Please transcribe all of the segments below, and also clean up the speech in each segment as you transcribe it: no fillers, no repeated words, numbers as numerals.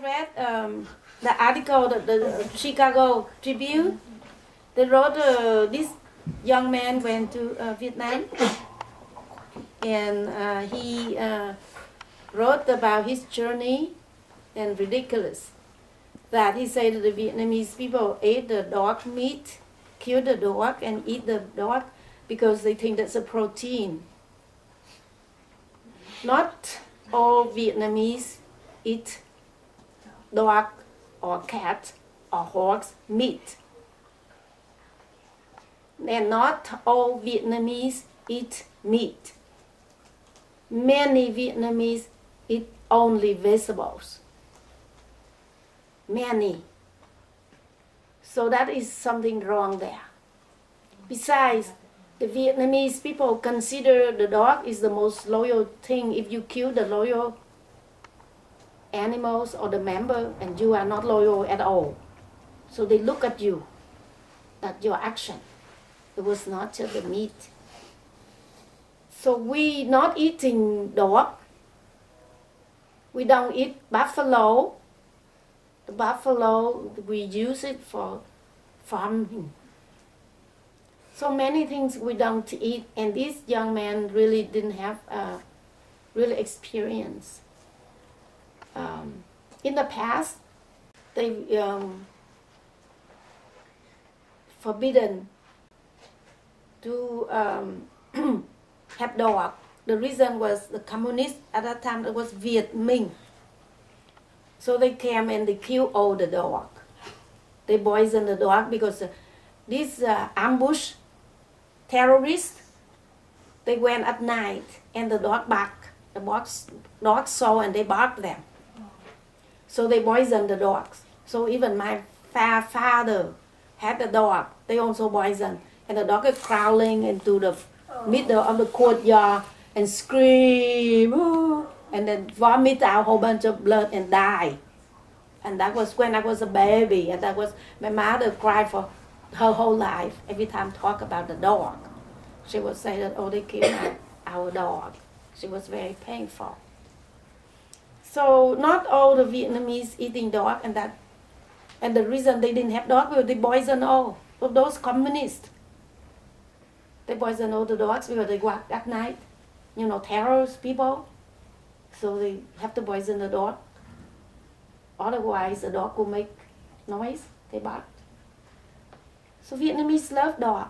read the article, the Chicago Tribune. They wrote this young man went to Vietnam, and he wrote about his journey, and ridiculous that he said that the Vietnamese people ate the dog meat, kill the dog and eat the dog because they think that's a protein. Not all Vietnamese eat dog or cat or horse meat. And not all Vietnamese eat meat. Many Vietnamese eat only vegetables. Many. So that is something wrong there. Besides, the Vietnamese people consider the dog is the most loyal thing. If you kill the loyal animals or the member, and you are not loyal at all. So they look at you, at your action. It was not just the meat. So we not eating dog. We don't eat buffalo. The buffalo, we use it for farming. So many things we don't eat, and this young man really didn't have real experience. In the past, they forbidden to have dog. The reason was the communists at that time, it was Vietnamese. So they came and they killed all the dog. They poisoned the dog because these ambush terrorists, they went at night and the dog barked. The dogs saw and they barked them. So they poisoned the dogs. So even my father had a dog. They also poisoned. And the dog is crawling into the middle of the courtyard and scream, "Oh," and then vomit out a whole bunch of blood and die. And that was when I was a baby. And that was, my mother cried for her whole life. Every time talk about the dog, she would say that, oh, they killed our dog. She was very painful. So not all the Vietnamese eating dog, and the reason they didn't have dog was they poisoned all of those communists. They poison all the dogs because they walk at night, terrorist people. So they have to poison the dog. Otherwise, the dog will make noise. They bark. So Vietnamese love dog.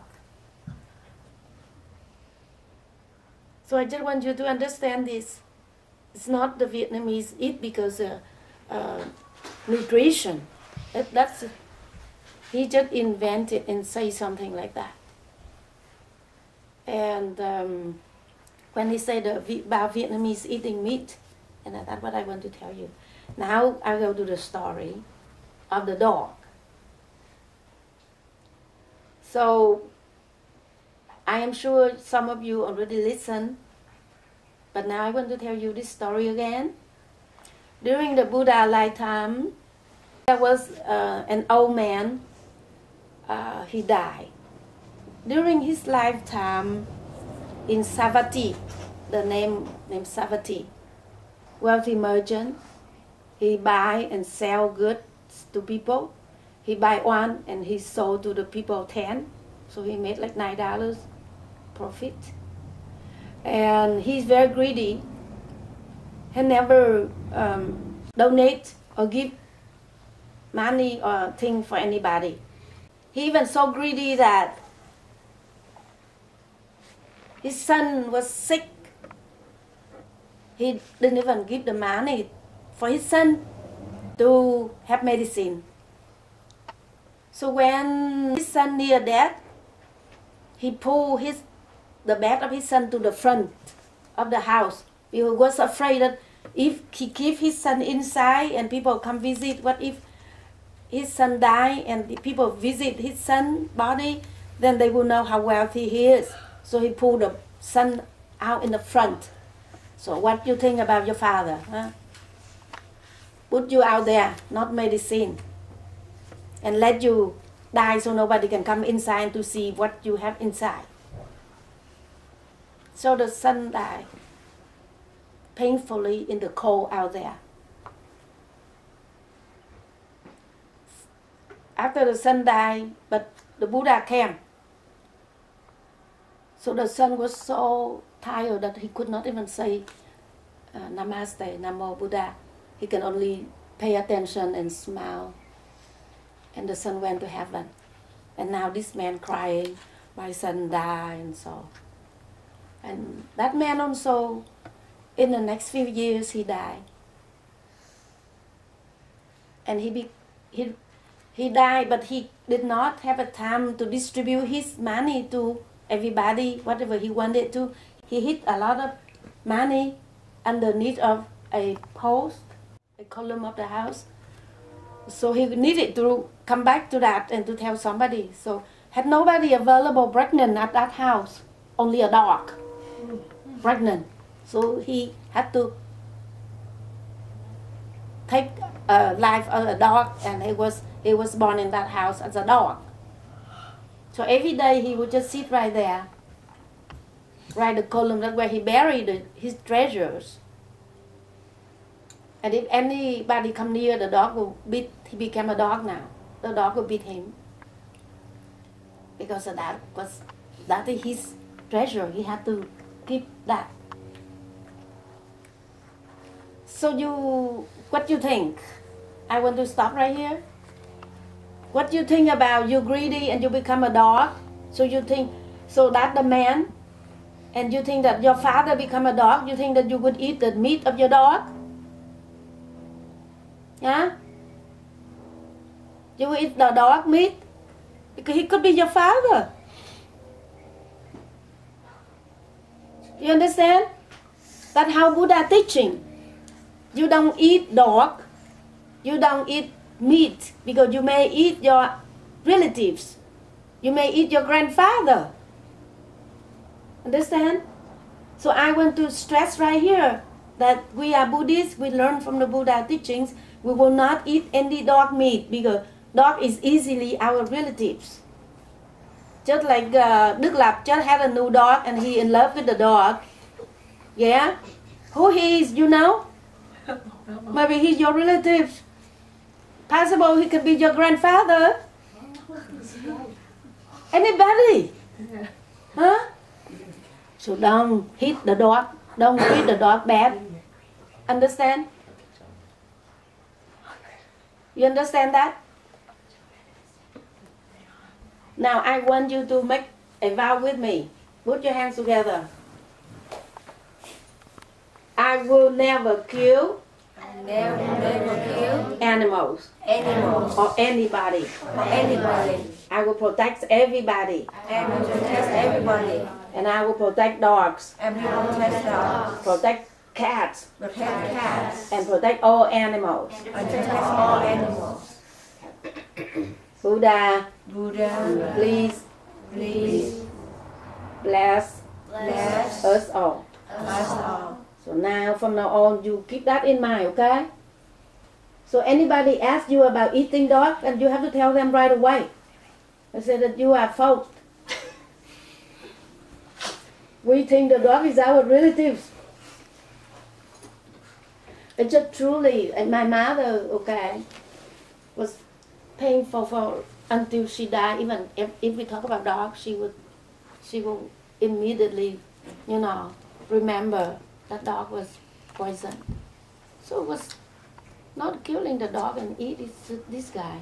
So I just want you to understand this. It's not the Vietnamese eat because nutrition. That's he just invented and say something like that. And when he said about Vietnamese eating meat, and that's what I want to tell you. Now I go to the story of the dog. So I am sure some of you already listened, but now I want to tell you this story again. During the Buddha lifetime, there was an old man. He died. During his lifetime in Savatthi, the name Savatthi, wealthy merchant, he buy and sell goods to people. He buy one and he sold to the people 10, so he made like $9 profit. And he's very greedy. He never donate or give money or thing for anybody. He even so greedy that his son was sick. He didn't even give the money for his son to have medicine. So when his son near death, he pulled the bed of his son to the front of the house. He was afraid that if he keep his son inside and people come visit, what if his son die and the people visit his son's body, then they will know how wealthy he is. So he pulled the son out in the front. So what you think about your father? Huh? Put you out there, not medicine, and let you die so nobody can come inside to see what you have inside. So the son died painfully in the cold out there. after the son died, but the Buddha came. So the son was so tired that he could not even say Namaste, Namo Buddha. He can only pay attention and smile. And the son went to heaven. And now this man crying, my son died and so. And that man also, in the next few years, he died. And he died, but he did not have a time to distribute his money to everybody, whatever he wanted to. He hid a lot of money underneath of a post, a column of the house. So he needed to come back to that and to tell somebody. So had nobody available pregnant at that house, only a dog pregnant. So he had to take life of a dog, and he was born in that house as a dog. So every day he would just sit right there, right the column, that's where he buried his treasures. And if anybody come near, the dog will beat. He became a dog now. The dog will beat him because that is his treasure. He had to keep that. So what you think? I want to stop right here. What you think about you greedy and you become a dog? So you think, so that the man, and you think that your father become a dog, you think that you would eat the meat of your dog? Yeah? You will eat the dog meat? Because he could be your father. You understand? That's how Buddha teaching. You don't eat dog. You don't eat meat because you may eat your relatives. You may eat your grandfather. Understand? So I want to stress right here that we are Buddhists. We learn from the Buddha teachings. We will not eat any dog meat because dog is easily our relatives. Just like Đức Lạp just had a new dog and he in love with the dog. Yeah? Who he is, you know? Maybe he's your relative. Possible he could be your grandfather. Anybody. Huh? So don't hit the dog. Don't treat the dog bad. Understand? You understand that? Now I want you to make a vow with me. Put your hands together. I will never kill animals or anybody. I will protect everybody. And I will protect dogs. Protect cats. And protect all animals. Buddha, please bless us all. So now, from now on, you keep that in mind, okay? So anybody asks you about eating dog, and you have to tell them right away. I say that you are false. We think the dog is our relatives. It's just truly, and my mother, okay, was painful for until she died. Even if we talk about dogs, she will immediately, remember that dog was poisoned. So it was not killing the dog and eat this guy.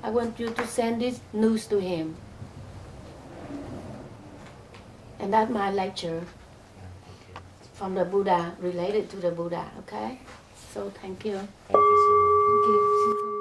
I want you to send this news to him. And that's my lecture from the Buddha, related to the Buddha, okay? So thank you. Thank you so much. Thank you.